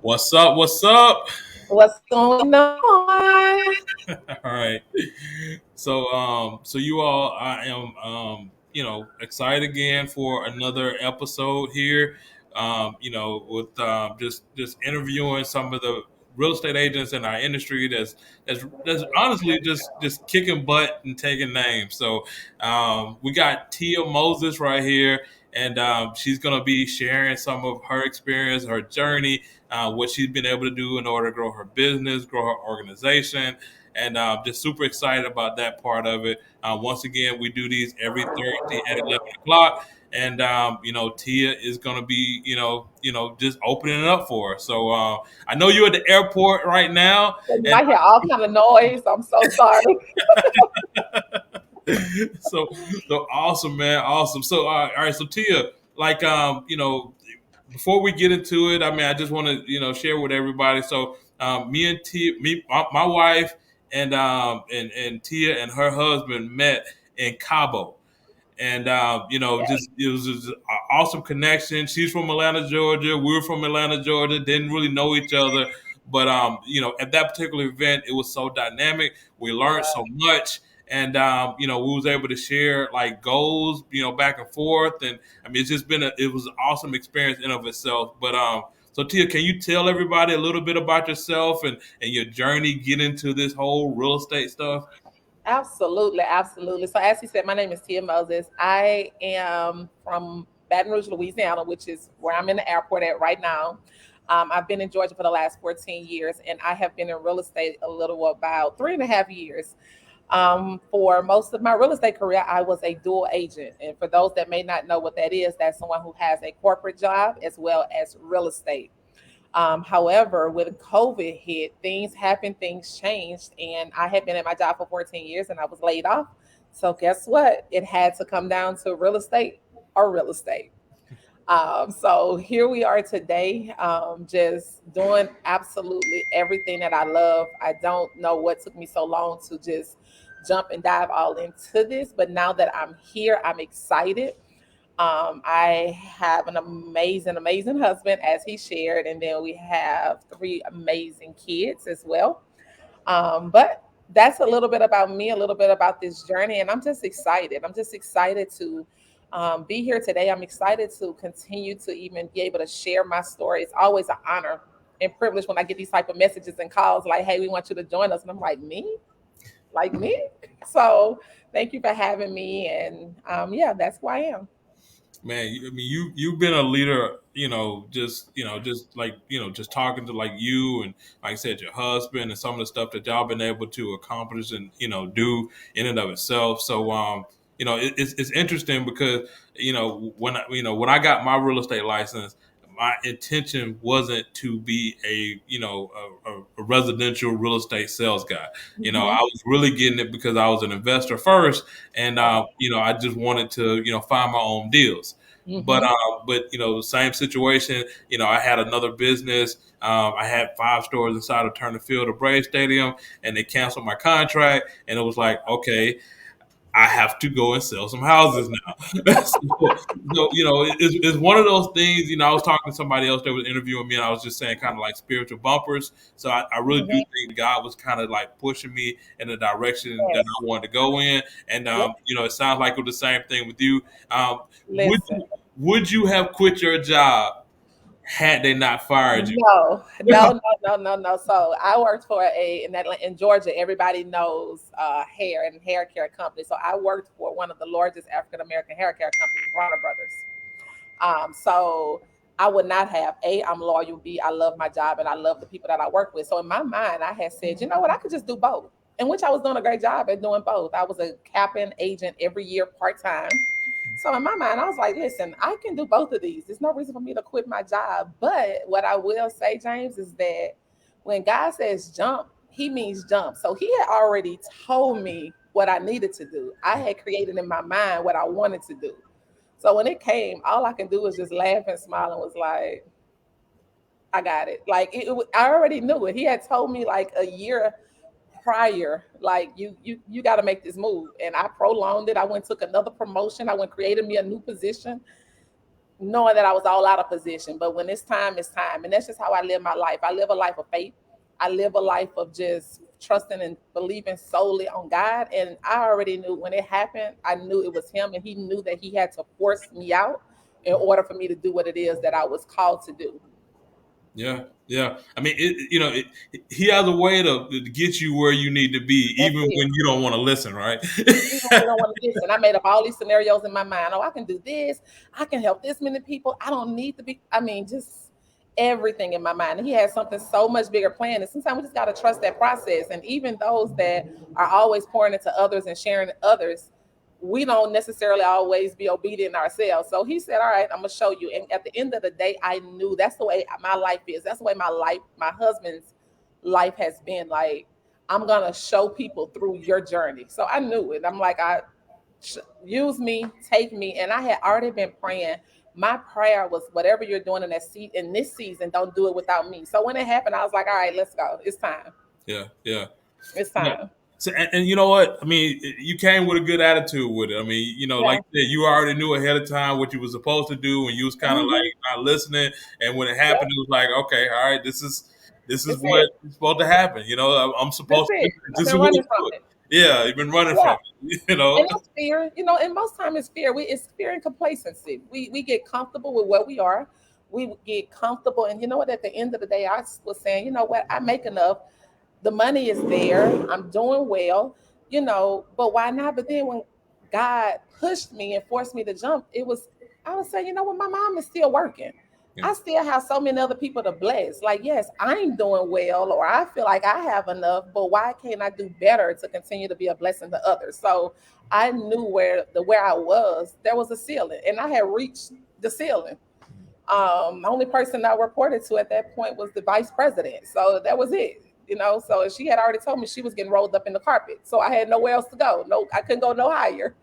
What's up? What's up? What's going on? All right. So you all, I am, excited again for another episode here. With just interviewing some of the real estate agents in our industry that's honestly just kicking butt and taking names. So we got Tia Moses right here, and she's gonna be sharing some of her experience, her journey, what she's been able to do in order to grow her business, grow her organization, and just super excited about that part of it. Once again, we do these every Thursday at 11 o'clock, and Tia is gonna be just opening it up for us. So I know you're at the airport right now, You and might hear all kind of noise. I'm so sorry. so so awesome, man, awesome. So all right, so Tia, like before we get into it, I mean, I just want to share with everybody. So me and Tia, my wife, and Tia and her husband met in Cabo, and just it was just an awesome connection. She's from Atlanta, Georgia. We were from Atlanta, Georgia. Didn't really know each other, but at that particular event, it was so dynamic. We learned so much, and we was able to share like goals, back and forth. And I mean, it was an awesome experience in of itself. But so Tia, can you tell everybody a little bit about yourself and your journey getting into this whole real estate stuff? Absolutely, absolutely. So, as you said, my name is Tia Moses. I am from Baton Rouge, Louisiana, which is where I'm in the airport at right now. I've been in Georgia for the last 14 years, and I have been in real estate a little about 3.5 years. For most of my real estate career, I was a dual agent. And for those that may not know what that is, that's someone who has a corporate job as well as real estate. However, when COVID hit, things happened, things changed, and I had been at my job for 14 years and I was laid off. So, guess what? It had to come down to real estate or real estate. So here we are today, just doing absolutely everything that I love. I don't know what took me so long to just jump and dive all into this, but now that I'm here, I'm excited. I have an amazing, amazing husband, as he shared, and then we have three amazing kids as well. But that's a little bit about me, a little bit about this journey, and I'm just excited. I'm just excited to be here today. I'm excited to continue to even be able to share my story. It's always an honor and privilege when I get these type of messages and calls like, "Hey, we want you to join us," and I'm like, "Me? Like me?" So thank you for having me, and yeah, that's who I am. Man, I mean, you've been a leader, just like just talking to like you and like I said, your husband and some of the stuff that y'all been able to accomplish and do in and of itself. So it's interesting because when I got my real estate license, my intention wasn't to be a residential real estate sales guy. I Hmm. was really getting it because I was an investor first, and I just wanted to find my own deals. But Hmm. same situation. I had another business. I had 5 stores inside of Turner Field, a Brave Stadium, and they canceled my contract. And it was like, okay, I have to go and sell some houses now. It's one of those things. I was talking to somebody else that was interviewing me, and I was just saying kind of like spiritual bumpers. So I really do Hmm. think God was kind of like pushing me in the direction that Yes. I wanted to go in. And Yes. it sounds like it was the same thing with you. Would Listen. would you have quit your job had they not fired you? No, no, no, no, no, no. So I worked for in Georgia. Everybody knows hair and hair care company. So I worked for one of the largest African American hair care companies, Bronner Brothers. So I would not have A, I'm loyal. B, I love my job and I love the people that I work with. So in my mind, I had said, you know what, I could just do both. In which I was doing a great job at doing both. I was a capping agent every year part time. So in my mind, I was like, listen, I can do both of these. There's no reason for me to quit my job. But what I will say, James, is that when God says jump, he means jump. So he had already told me what I needed to do. I had created in my mind what I wanted to do. So when it came, all I can do was just laugh and smile and was like, I got it. Like I already knew it. He had told me like a year prior, like you got to make this move, and I prolonged it. I went took another promotion. I went created me a new position, knowing that I was all out of position. But when it's time, it's time. And that's just how I live my life. I live a life of faith. I live a life of just trusting and believing solely on God. And I already knew when it happened, I knew it was Him. And He knew that He had to force me out in order for me to do what it is that I was called to do. Yeah, yeah. I mean, he has a way to get you where you need to be, That's even it. when you don't want to listen, right? Even when you don't want to listen, I made up all these scenarios in my mind. Oh, I can do this. I can help this many people. I don't need to be. I mean, just everything in my mind. And He has something so much bigger planned. And sometimes we just got to trust that process. And even those that are always pouring into others and sharing others, we don't necessarily always be obedient ourselves. So He said, "All right, I'm gonna show you." And at the end of the day, I knew that's the way my life is. That's the way my husband's life has been. Like, I'm gonna show people through your journey. So I knew it. I'm like, use me, take me. And I had already been praying. My prayer was, whatever you're doing in that seat in this season, don't do it without me. So when it happened, I was like, all right, let's go. It's time. Yeah, yeah. It's Yeah. time. So, and you know what? I mean, you came with a good attitude with it. I mean, like Yeah. you said, you already knew ahead of time what you were supposed to do, and you was kind of like Hmm. not listening. And when it Yeah. happened, it was like, okay, all right, this is That's what it. is supposed to happen. I'm That's supposed to it. do it. I've This is been what running it's from doing. it. Yeah, you've been running Yeah. from it. You know. And it's fear, and most time it's fear. It's fear and complacency. We get comfortable with where we are. We get comfortable, and you know what? At the end of the day, I was saying, you know what? I make enough. The money is there. I'm doing well, but why not? But then when God pushed me and forced me to jump, I was saying, you know what? My mom is still working. Yeah, I still have so many other people to bless. Like, yes, I'm doing well, or I feel like I have enough, but why can't I do better to continue to be a blessing to others? So I knew where I was, there was a ceiling, and I had reached the ceiling. The only person I reported to at that point was the vice president. So that was it. So she had already told me she was getting rolled up in the carpet. So I had nowhere else to go. No, I couldn't go no higher.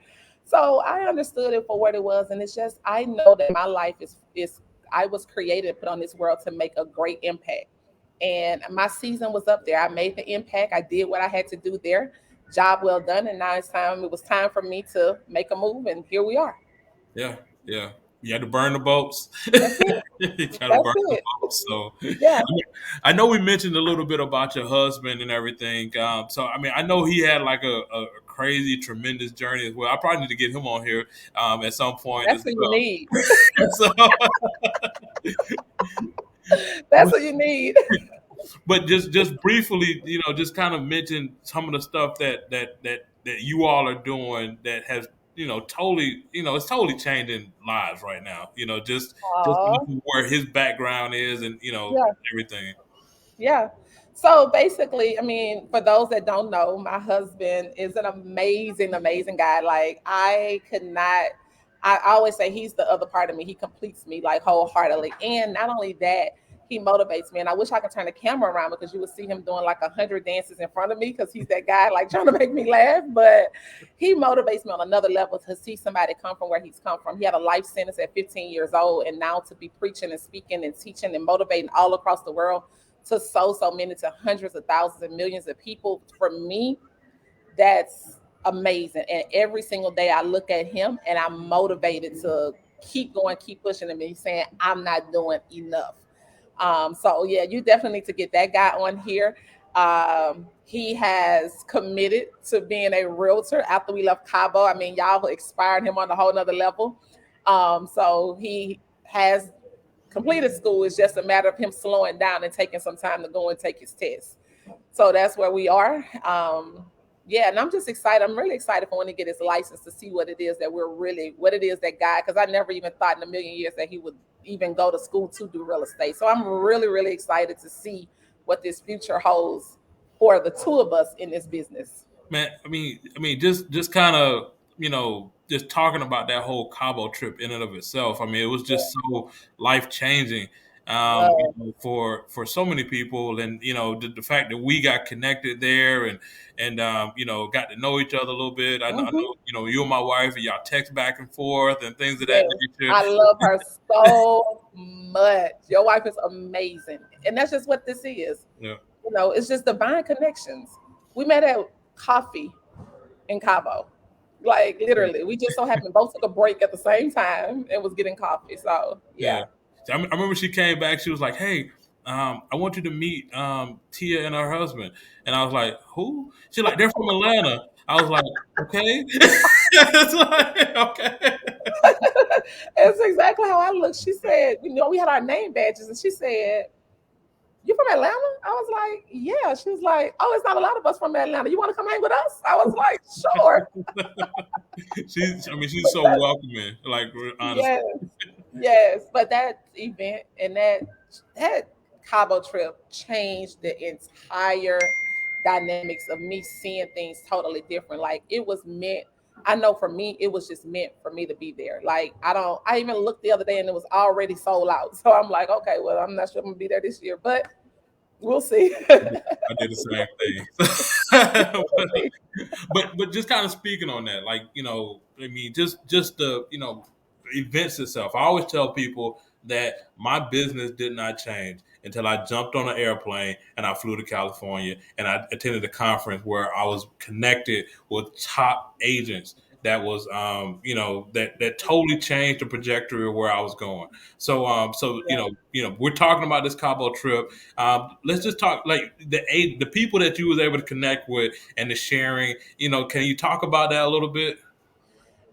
So I understood it for what it was. And it's just, I know that my life is I was created and put on this world to make a great impact. And my season was up there. I made the impact. I did what I had to do there. Job well done. And now it was time for me to make a move. And here we are. yeah, yeah. You had to burn the boats. That's it. You got to That's burn the it. boats. So, Yeah. I know we mentioned a little bit about your husband and everything. So, I mean, I know he had like a crazy, tremendous journey as well. I probably need to get him on here at some point That's as what you well. need. So, That's what you need. but just briefly, just kind of mention some of the stuff that you all are doing that has totally it's totally changing lives right now. Just Aw. where his background is and Yeah. everything. Yeah. So basically, I mean, for those that don't know, my husband is an amazing, amazing guy. Like, I could not, I always say he's the other part of me. He completes me like wholeheartedly. And not only that, he motivates me. And I wish I could turn the camera around because you would see him doing like 100 dances in front of me because he's that guy like trying to make me laugh. But he motivates me on another level to see somebody come from where he's come from. He had a life sentence at 15 years old, and now to be preaching and speaking and teaching and motivating all across the world to so many, to hundreds of thousands and millions of people. For me, that's amazing. And every single day I look at him and I'm motivated to keep going, keep pushing him. And he's saying, I'm not doing enough. So yeah, you definitely need to get that guy on here. He has committed to being a realtor after we left Cabo. I mean, y'all inspired him on a whole nother level. So he has completed school. It's just a matter of him slowing down and taking some time to go and take his test. So that's where we are. Yeah, and I'm just excited. I'm really excited for when he get his license to see what it is that what it is that guy, because I never even thought in a million years that he would even go to school to do real estate. So I'm really, really excited to see what this future holds for the two of us in this business. Man, I mean, just kind of, just talking about that whole Cabo trip in and of itself. I mean, it was just so life changing, Well, for so many people, and the fact that we got connected there and got to know each other a little bit. I know, mhm. you and my wife, and y'all text back and forth and things of that Yes, nature. I love her so much. Your wife is amazing, and that's just what this is. Yeah, It's just divine connections. We met at coffee in Cabo. Like literally, we just so happened both took a break at the same time and was getting coffee. So Yeah. yeah. So I remember she came back. She was like, "Hey, I want you to meet Tia and her husband." And I was like, "Who?" She's like, "They're from Atlanta." I was like, "Okay." It's like, okay. That's exactly how I looked. She said, we had our name badges, and she said, "You from Atlanta?" I was like, "Yeah." She was like, "Oh, it's not a lot of us from Atlanta. You want to come hang with us?" I was like, "Sure." I mean, she's so welcoming. Like, honestly, Yes, yes. But that event and that Cabo trip changed the entire dynamics of me seeing things totally different. Like it was meant. I know for me, it was just meant for me to be there. Like I don't. I even looked the other day and it was already sold out. So I'm like, okay, well, I'm not sure I'm gonna be there this year, but we'll see. I did the same thing. We'll see. But just kind of speaking on that, like I mean, just the events itself. I always tell people that my business did not change until I jumped on an airplane and I flew to California and I attended a conference where I was connected with top agents. That was, that totally changed the trajectory of where I was going. So Yeah. we're talking about this Cabo trip. Let's just talk like the people that you was able to connect with and the sharing. Can you talk about that a little bit?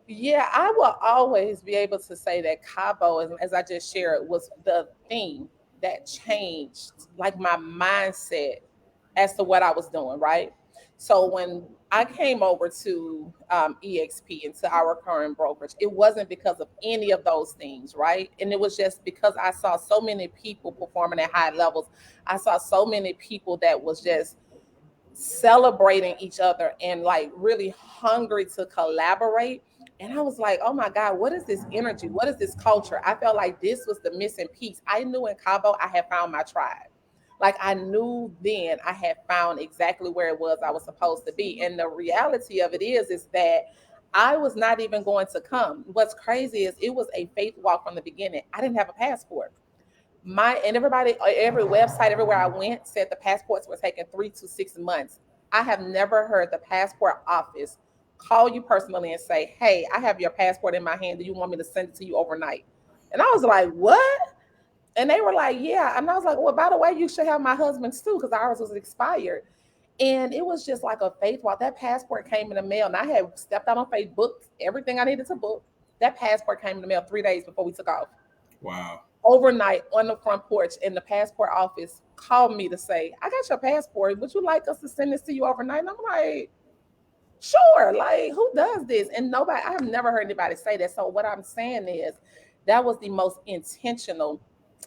Yeah, I will always be able to say that Cabo, as I just shared, was the thing that changed like my mindset as to what I was doing, right? So when I came over to EXP into our current brokerage, it wasn't because of any of those things, right? And it was just because I saw so many people performing at high levels. I saw so many people that was just celebrating each other and like really hungry to collaborate. And I was like, oh my God, what is this energy? What is this culture? I felt like this was the missing piece. I knew in Cabo I had found my tribe. Like I knew then I had found exactly where it was I was supposed to be. And the reality of it is that I was not even going to come. What's crazy is it was a faith walk from the beginning. I didn't have a passport. My and everybody, every website, everywhere I went said the passports were taking 3 to 6 months. I have never heard the passport office call you personally and say, "Hey, I have your passport in my hand. Do you want me to send it to you overnight?" And I was like, "What?" And they were like, "Yeah." And I was like, "Well, by the way, you should have my husband's too, because ours was expired." And it was just like a faith walk. That passport came in the mail, and I had stepped out on faith, booked everything I needed to book. That passport came in the mail 3 days before we took off, Wow. overnight on the front porch, and the passport office called me to say, "I got your passport. Would you like us to send this to you overnight?" And I'm like, "Sure." Like, who does this? And nobody, I have never heard anybody say that. So what I'm saying is that was the most intentional.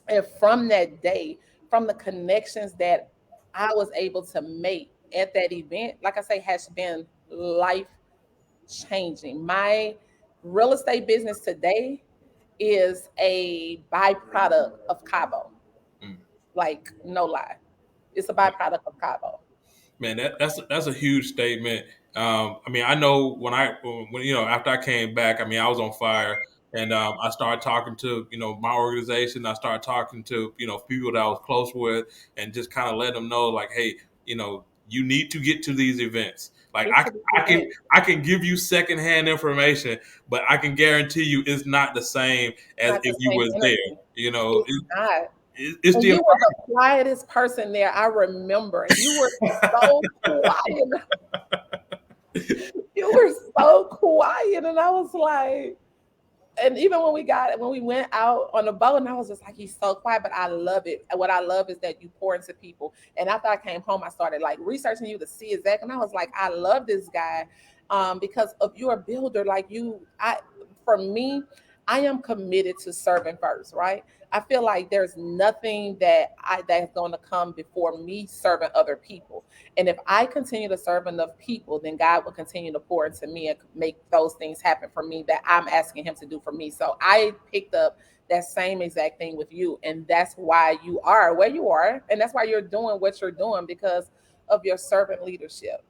And from that day, from the connections that I was able to make at that event, like I say, has been life changing. My real estate business today is a byproduct of Cabo. Mm. Like, no lie. It's a byproduct of Cabo. Man, that's a huge statement. I mean, I know when after I came back, I mean, I was on fire, and I started talking to my organization. I started talking to people that I was close with, and just kind of let them know like, hey, you need to get to these events. Like Get to the I can event. I can give you secondhand information, but I can guarantee you it's not the same It's as not the if you same was there. energy. You know, It's not. it's And the you were the quietest person there. I remember. You were so quiet. You were so quiet. And I was like, and even when we went out on the boat, and I was just like, he's so quiet, but I love it. And what I love is that you pour into people. And after I came home, I started like researching you to see exactly. And I was like, I love this guy, because of you're a builder. Like you, I for me, I am committed to serving first, right? I feel like there's nothing that's going to come before me serving other people. And if I continue to serve enough people, then God will continue to pour into me and make those things happen for me that I'm asking Him to do for me. So I picked up that same exact thing with you. And that's why you are where you are. And that's why you're doing what you're doing, because of your servant leadership.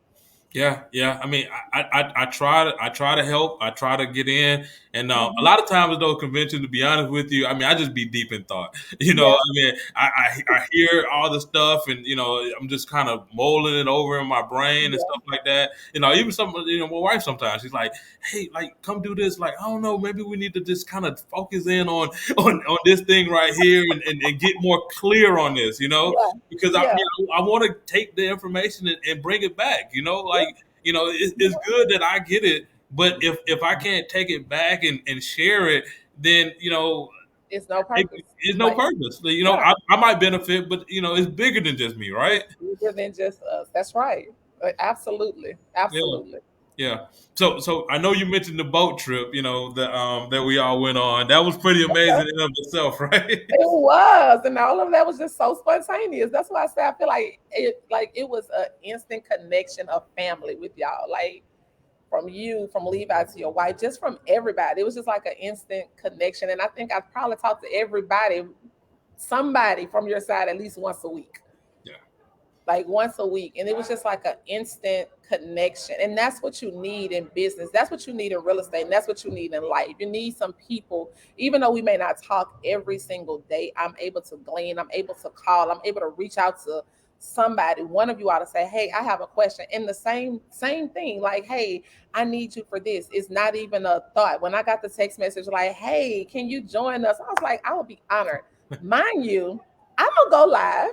Yeah, yeah. I mean, I try to help. I try to get in, and a Hmm. lot of times at those conventions, to be honest with you, I mean, I just be deep in thought. Yeah, I mean, I hear all the stuff, and I'm just kind of mulling it over in my brain and yeah, stuff like that. Even some, my wife sometimes she's like, "Hey, like, come do this." Like, I don't know, maybe we need to just kind of focus in on on this thing right here and get more clear on this. yeah, Because yeah, I want to take the information and bring it back. yeah. It's good that I get it, but if I can't take it back and share it, then It's no purpose. it's no Like, purpose. yeah, I might benefit, but it's bigger than just me, right? it's bigger than just us. That's right. Absolutely, Yeah. absolutely. Yeah. So I know you mentioned the boat trip, that we all went on. That was pretty amazing in and of itself, right? It was, and all of that was just so spontaneous. That's why I say I feel like it was an instant connection of family with y'all. Like from you, from Levi to your wife, just from everybody. It was just like an instant connection. And I think I probably talked to everybody, somebody from your side at least once a week, Yeah. like once a week. And it was just like an instant connection. And that's what you need in business. That's what you need in real estate. And that's what you need in life. You need some people, even though we may not talk every single day, I'm able to glean, I'm able to call, I'm able to reach out to somebody. One of you ought to say, hey, I have a question. And the same thing, like, hey, I need you for this. It's not even a thought. When I got the text message like, hey, can you join us? I was like, I would be honored. Mind you, I don't go live.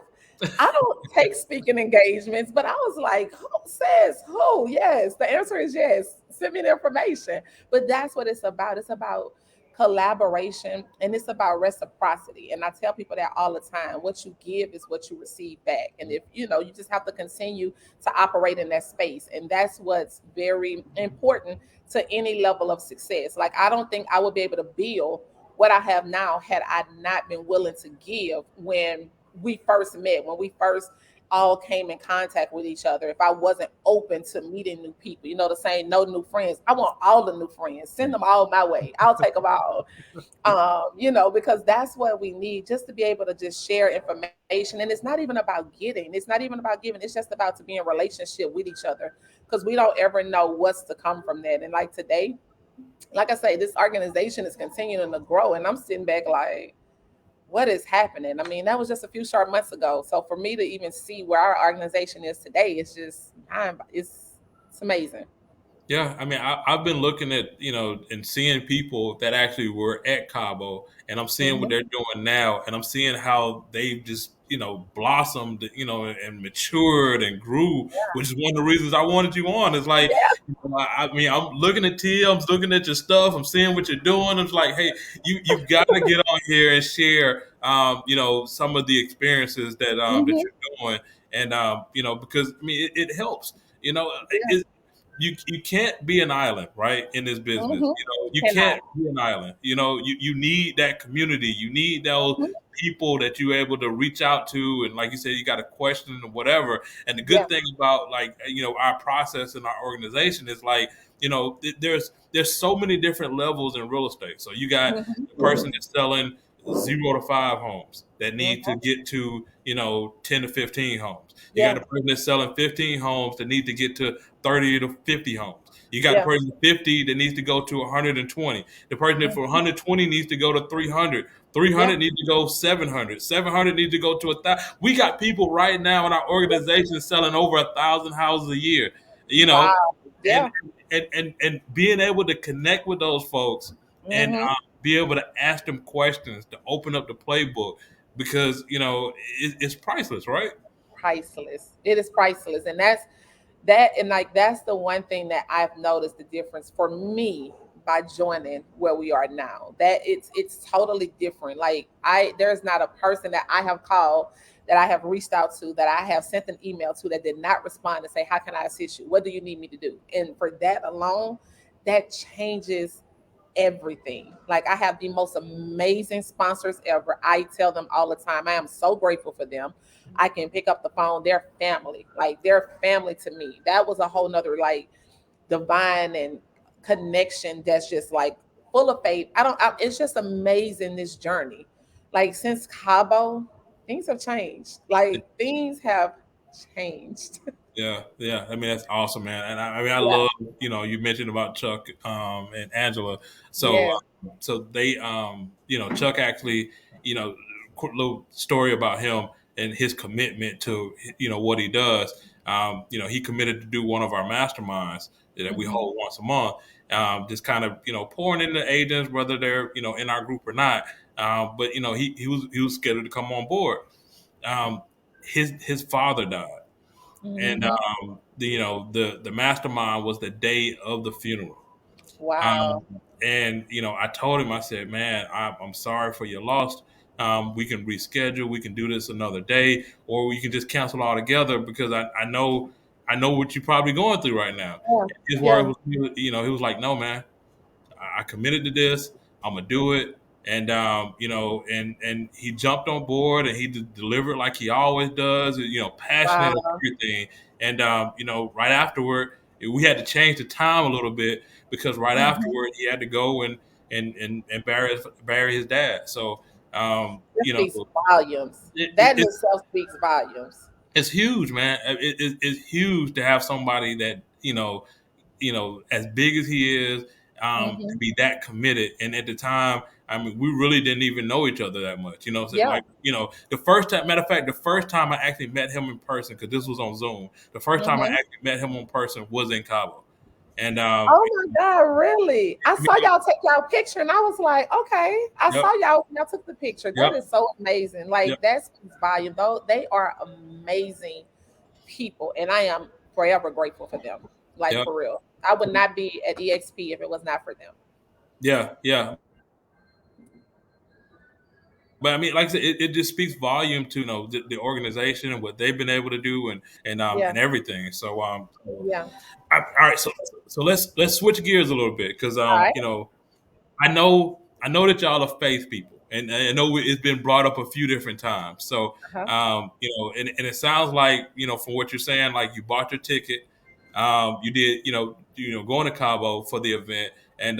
I don't take speaking engagements, but I was like, who says who? Yes, the answer is yes. Send me the information. But that's what it's about. It's about collaboration and it's about reciprocity. And I tell people that all the time. What you give is what you receive back. And if you just have to continue to operate in that space. And that's what's very important to any level of success. Like I don't think I would be able to build what I have now had I not been willing to give when we first met, when we first all came in contact with each other. If I wasn't open to meeting new people, the saying, no new friends. I want all the new friends. Send them all my way. I'll take them all. Because that's what we need just to be able to just share information. And it's not even about getting, it's not even about giving, it's just about to be in relationship with each other because we don't ever know what's to come from that. And like today, like I say, this organization is continuing to grow, and I'm sitting back like, what is happening? I mean, that was just a few short months ago. So for me to even see where our organization is today, it's just, it's amazing. Yeah, I mean, I've been looking at, and seeing people that actually were at Cabo, and I'm seeing what Hmm. they're doing now, and I'm seeing how they've just, blossomed, and matured and grew, which is one of the reasons I wanted you on. It's like, Yeah. I mean, I'm looking at Tia, I'm looking at your stuff, I'm seeing what you're doing. It's like, hey, you got to get on here and share, some of the experiences that Hmm. you're doing, and because I mean, it helps. You know, Yeah. it, you can't be an island, right, in this business. Hmm. You Cannot. can't be an island. You need that community. You need those Hmm. people that you able to reach out to, and like you said, you got a question or whatever. And the Yeah. good thing about, like, our process and our organization is, like, there's so many different levels in real estate. So you got the Hmm. person that's selling 0 to 5 homes that need to Hmm. get to 10 to 15 homes. You got Yeah. the person that's selling 15 homes that need to get to 30 to 50 homes. You got the Yeah. person 50 that needs to go to 120. The person that for Hmm. 120 needs to go to 300. Yeah. 300 needs to go 700. 700 needs to go to 1,000. We got people right now in our organization selling over 1,000 houses a year. You know, Wow. and Yeah. and being able to connect with those folks and Hmm. be able to ask them questions to open up the playbook, because it's priceless, right? Priceless. It is priceless. And that's the one thing that I've noticed the difference for me by joining where we are now. That it's totally different. Like there's not a person that I have called, that I have reached out to, that I have sent an email to, that did not respond and say, how can I assist you? What do you need me to do? And for that alone, that changes everything. Like I have the most amazing sponsors ever. I tell them all the time, I am so grateful for them. I can pick up the phone. They're family. Like they're family to me. That was a whole nother like divine and connection that's just like full of faith. It's just amazing this journey. Like since Cabo, things have changed. Like things have changed. yeah. I mean, that's awesome, man. And I mean, I Yeah. love, you mentioned about Chuck and Angela. So, Yes. so they, Chuck actually, quick little story about him and his commitment to, what he does. He committed to do one of our masterminds that we Hmm. hold once a month. Just kind of, pouring into agents, whether they're, in our group or not. But he was scheduled to come on board. Um, his father died, and Hmm. the mastermind was the day of the funeral. Wow. I told him, I said, man, I'm sorry for your loss. We can reschedule, we can do this another day, or we can just cancel altogether, because I know what you're probably going through right now. Yeah. His word Yeah. was, he was like, no, man, I committed to this. I'm gonna do it. And and he jumped on board, and he delivered like he always does. Passionate and Wow. everything. And right afterward, we had to change the time a little bit, because right Hmm. afterward he had to go and bury his dad. So That speaks volumes. it, That in it, itself speaks volumes. it's huge, man. It's huge to have somebody that as big as he is, to Hmm. be that committed. And at the time, I mean, we really didn't even know each other that much. So Yeah. like, the first time, matter of fact, the first time I actually met him in person, because this was on Zoom. The first time I Hmm. actually met him in person was in Cabo, and Oh my God, really? I I mean, saw y'all take y'all picture and I was like, okay. I yep, saw y'all took the picture. That yep, is so amazing. yep, Like that speaks volume. Though they are amazing people. And I am forever grateful for them. Like yep, for real. I would not be at EXP if it was not for them. yeah, yeah. But I mean, like I said, it just speaks volume to the organization and what they've been able to do, Yeah. and everything. So Yeah. all right, so let's switch gears a little bit, because All right. I know that y'all are faith people, and I know it's been brought up a few different times. So, Uh-huh. and it sounds like, from what you're saying, like you bought your ticket, you did, going to Cabo for the event, and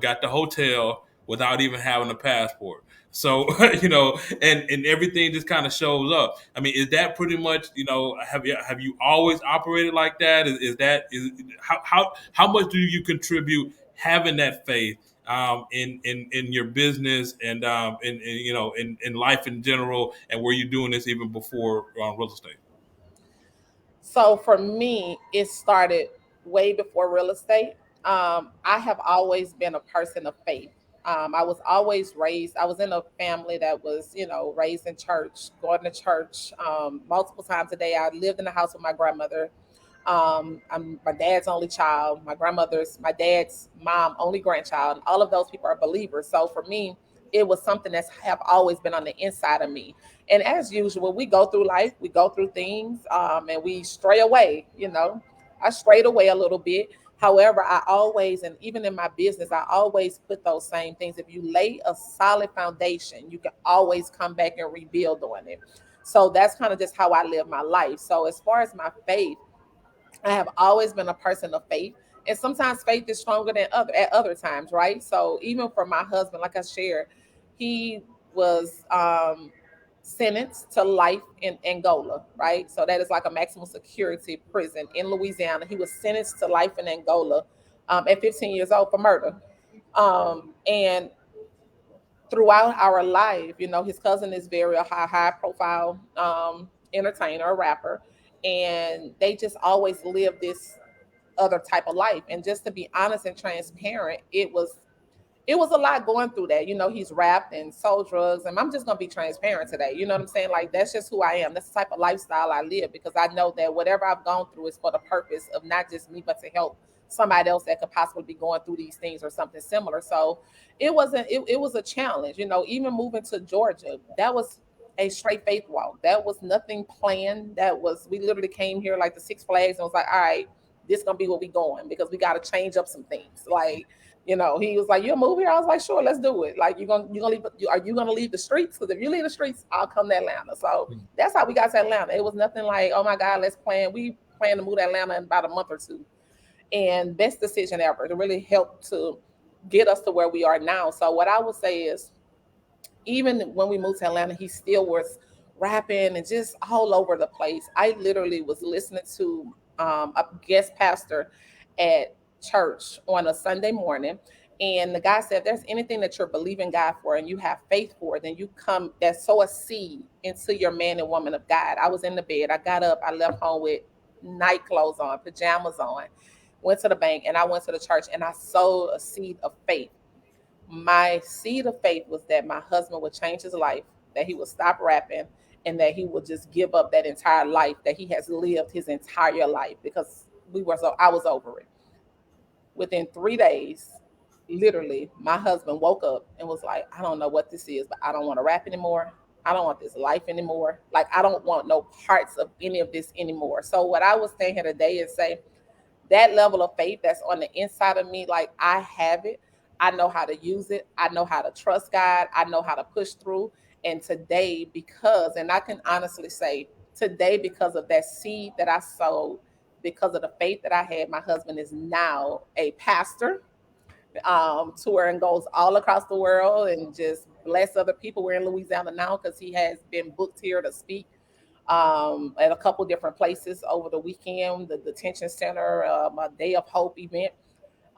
got the hotel without even having a passport. So, and everything just kind of shows up. I mean, is that pretty much, have you always operated like that? Is how much do you contribute having that faith, in your business, and in life in general, and were you doing this even before real estate? So for me, it started way before real estate. I have always been a person of faith. I was always raised, I was in a family that was, raised in church, going to church multiple times a day. I lived in the house with my grandmother. I'm my dad's only child. My dad's mom, only grandchild. All of those people are believers. So for me, it was something that's have always been on the inside of me. And as usual, we go through life, we go through things, and we stray away. I strayed away a little bit. However, I always, and even in my business, I always put those same things. If you lay a solid foundation, you can always come back and rebuild on it. So that's kind of just how I live my life. So as far as my faith, I have always been a person of faith. And sometimes faith is stronger than at other times, right? So even for my husband, like I shared, he was sentenced to life in Angola, right? So that is like a maximum security prison in Louisiana. He was sentenced to life in Angola at 15 years old for murder. And throughout our life, his cousin is very a high profile entertainer, a rapper, and they just always live this other type of life. And just to be honest and transparent, it was a lot going through that. He's rapped and sold drugs, and I'm just gonna be transparent today. You know what I'm saying? Like that's just who I am. That's the type of lifestyle I live, because I know that whatever I've gone through is for the purpose of not just me, but to help somebody else that could possibly be going through these things or something similar. So it was a challenge. Even moving to Georgia, that was a straight faith walk. That was nothing planned. We literally came here like the Six Flags and was like, all right, this gonna be where we going, because we got to change up some things. Like, he was like, "You'll move here." I was like, "Sure, let's do it." Like, you gonna leave? Are you gonna leave the streets? Because if you leave the streets, I'll come to Atlanta. So that's how we got to Atlanta. It was nothing like, "Oh my God, let's plan." We plan to move to Atlanta in about a month or two, and best decision ever. It really helped to get us to where we are now. So what I would say is, even when we moved to Atlanta, he still rapping and just all over the place. I literally was listening to a guest pastor at church on a Sunday morning. And the guy said, if there's anything that you're believing God for and you have faith for, then you come and sow a seed into your man and woman of God. I was in the bed. I got up. I left home with night clothes on, pajamas on, went to the bank, and I went to the church and I sowed a seed of faith. My seed of faith was that my husband would change his life, that he would stop rapping, and that he would just give up that entire life that he has lived his entire life, because I was over it. Within 3 days, literally, my husband woke up and was like, I don't know what this is, but I don't want to rap anymore. I don't want this life anymore. Like, I don't want no parts of any of this anymore. So what I was saying here today is say, that level of faith that's on the inside of me, like, I have it. I know how to use it. I know how to trust God. I know how to push through. And today, because, and I can honestly say, today, because of that seed that I sowed, because of the faith that I had, my husband is now a pastor, tour and goes all across the world and just bless other people. We're in Louisiana now because he has been booked here to speak at a couple different places over the weekend, the detention center, a Day of Hope event,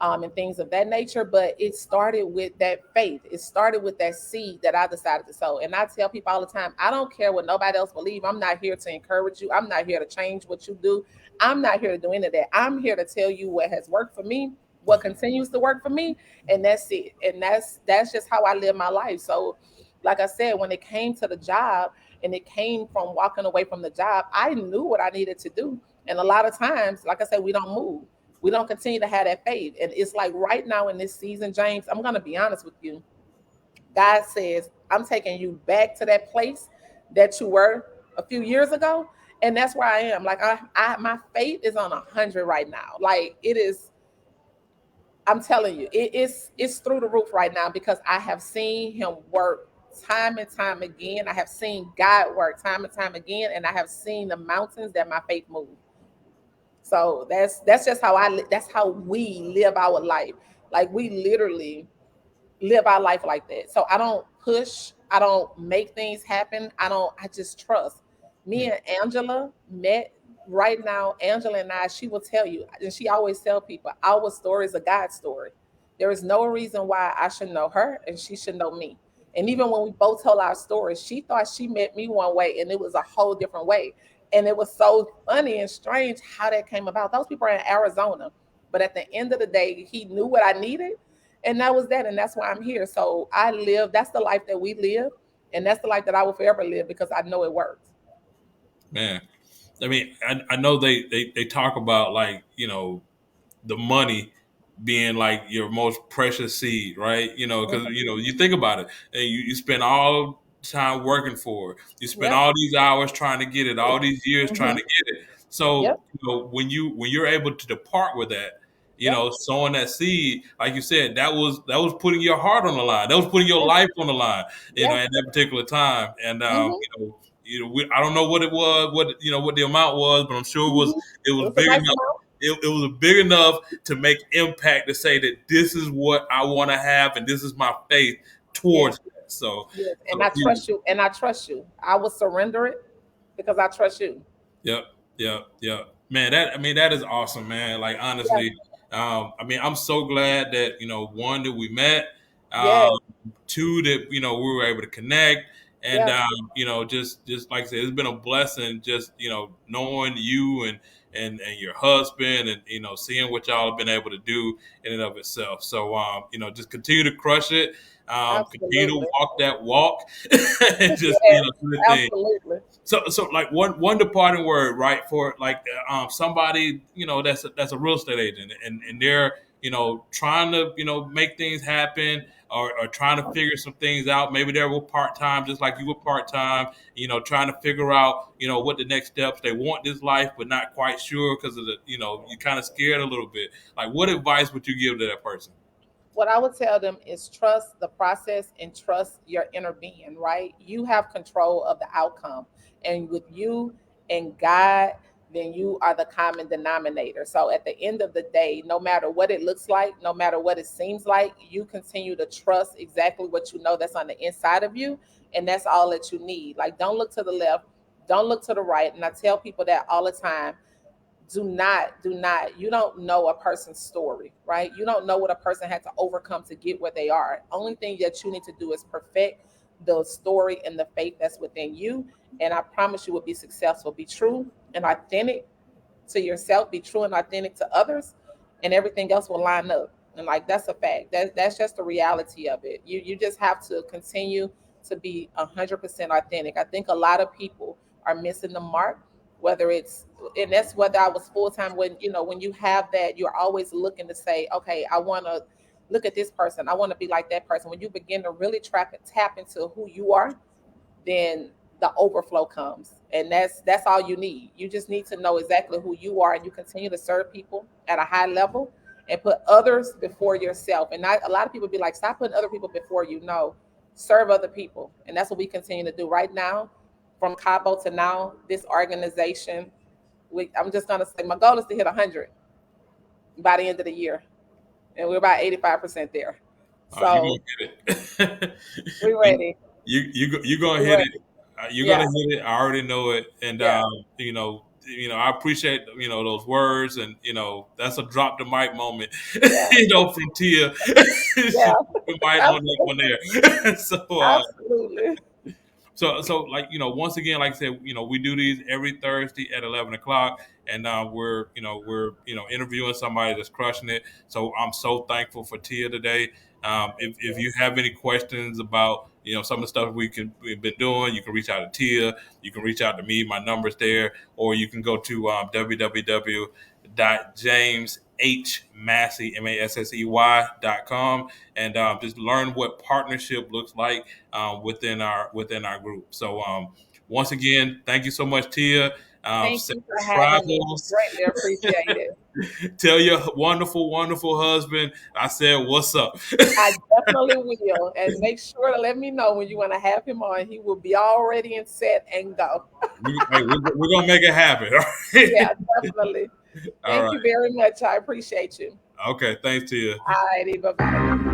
and things of that nature. But it started with that faith. It started with that seed that I decided to sow. And I tell people all the time, I don't care what nobody else believes. I'm not here to encourage you. I'm not here to change what you do. I'm not here to do any of that. I'm here to tell you what has worked for me, what continues to work for me, and that's it. And that's just how I live my life. So, like I said, when it came to the job and it came from walking away from the job, I knew what I needed to do. And a lot of times, like I said, we don't move. We don't continue to have that faith. And it's like right now in this season, James, I'm going to be honest with you. God says, I'm taking you back to that place that you were a few years ago. And that's where I am. Like, my faith is on 100 right now. Like, it is, I'm telling you, it's through the roof right now, because I have seen him work time and time again. I have seen God work time and time again, and I have seen the mountains that my faith move. So that's just how that's how we live our life. Like, we literally live our life like that. So I don't push, I don't make things happen. I just trust. Me and Angela met right now. Angela and I, she will tell you, and she always tell people, our story is a God story. There is no reason why I should know her and she should know me. And even when we both told our stories, she thought she met me one way and it was a whole different way. And it was so funny and strange how that came about. Those people are in Arizona. But at the end of the day, he knew what I needed, and that was that, and that's why I'm here. So I live, that's the life that we live, and that's the life that I will forever live, because I know it works. Man, I mean, I know they talk about, like, the money being like your most precious seed, right? Because Mhm. you think about it, and you spend all time working for it. You spend Yep. all these hours trying to get it, all these years trying Hmm. to get it. So Yep. when you're able to depart with that, Yep. sowing that seed, like you said, that was putting your heart on the line. That was putting your Yes. life on the line, Yes. at that particular time. And Hmm. I don't know what it was, what the amount was, but I'm sure it was Hmm. it It was was a big nice enough. amount. It was big enough to make impact, to say that this is what I want to have and this is my faith Yes. towards that. So, Yes. And so I trust you. And I trust you. I will surrender it because I trust you. yep, yep, yep. Man, that is awesome, man. Like, Yeah. honestly, I mean, I'm so glad that one, that we met, Yes. um, two, that we were able to connect, and Yes. just like I said, it's been a blessing, just knowing you and your husband, and seeing what y'all have been able to do in and of itself. So, just continue to crush it, continue to Absolutely. walk that walk, and just Yes. do the thing. Absolutely. So like one departing word, right, for like somebody that's a real estate agent, and they're trying to make things happen, or trying to figure some things out. Maybe they were part time, just like you were part time. Trying to figure out what the next steps. They want this life, but not quite sure because of the you're kind of scared a little bit. Like, what advice would you give to that person? What I would tell them is trust the process and trust your inner being, right? You have control of the outcome. And with you and God, then you are the common denominator. So at the end of the day, no matter what it looks like, no matter what it seems like, you continue to trust exactly what you know that's on the inside of you. And that's all that you need. Like, don't look to the left, don't look to the right. And I tell people that all the time. Do not, you don't know a person's story, right? You don't know what a person had to overcome to get where they are. Only thing that you need to do is perfect the story and the faith that's within you. And I promise you will be successful. Be true and authentic to yourself, be true and authentic to others, and everything else will line up. And like, that's a fact. That's just the reality of it. You just have to continue to be 100% authentic. I think a lot of people are missing the mark, whether it's, and that's whether I was full time. When when you have that, you're always looking to say, okay, I want to look at this person. I want to be like that person. When you begin to really tap into who you are, then the overflow comes, and that's all you need. You just need to know exactly who you are, and you continue to serve people at a high level and put others before yourself. And a lot of people be like, stop putting other people before you. No, serve other people, and that's what we continue to do right now. From Cabo to now, this organization, I'm just gonna say my goal is to hit 100 by the end of the year, and we're about 85% there. You So gonna get it. we're ready. You gonna We're hit it. ready. You're gonna Yeah, hit it. I already know it. And yeah, I appreciate those words, and that's a drop the mic moment. yeah, From Tia. She yeah. dropped the mic on that one there. Absolutely. So like once again, like I said, we do these every Thursday at 11 o'clock, and we're interviewing somebody that's crushing it. So I'm so thankful for Tia today. If you have any questions about some of the stuff we've been doing, you can reach out to Tia. You can reach out to me. My number's there, or you can go to www.jameshmassey.com and just learn what partnership looks like within our group. So once again, thank you so much, Tia. Thank Safe you for having me. travels. Greatly appreciate it. Tell your wonderful, wonderful husband I said what's up. I definitely will. And make sure to let me know when you want to have him on. He will be all ready and set and go. We're gonna make it happen. All right. Yeah, definitely. All Thank right. you very much. I appreciate you. Okay. Thanks, Tia. All righty. Bye bye.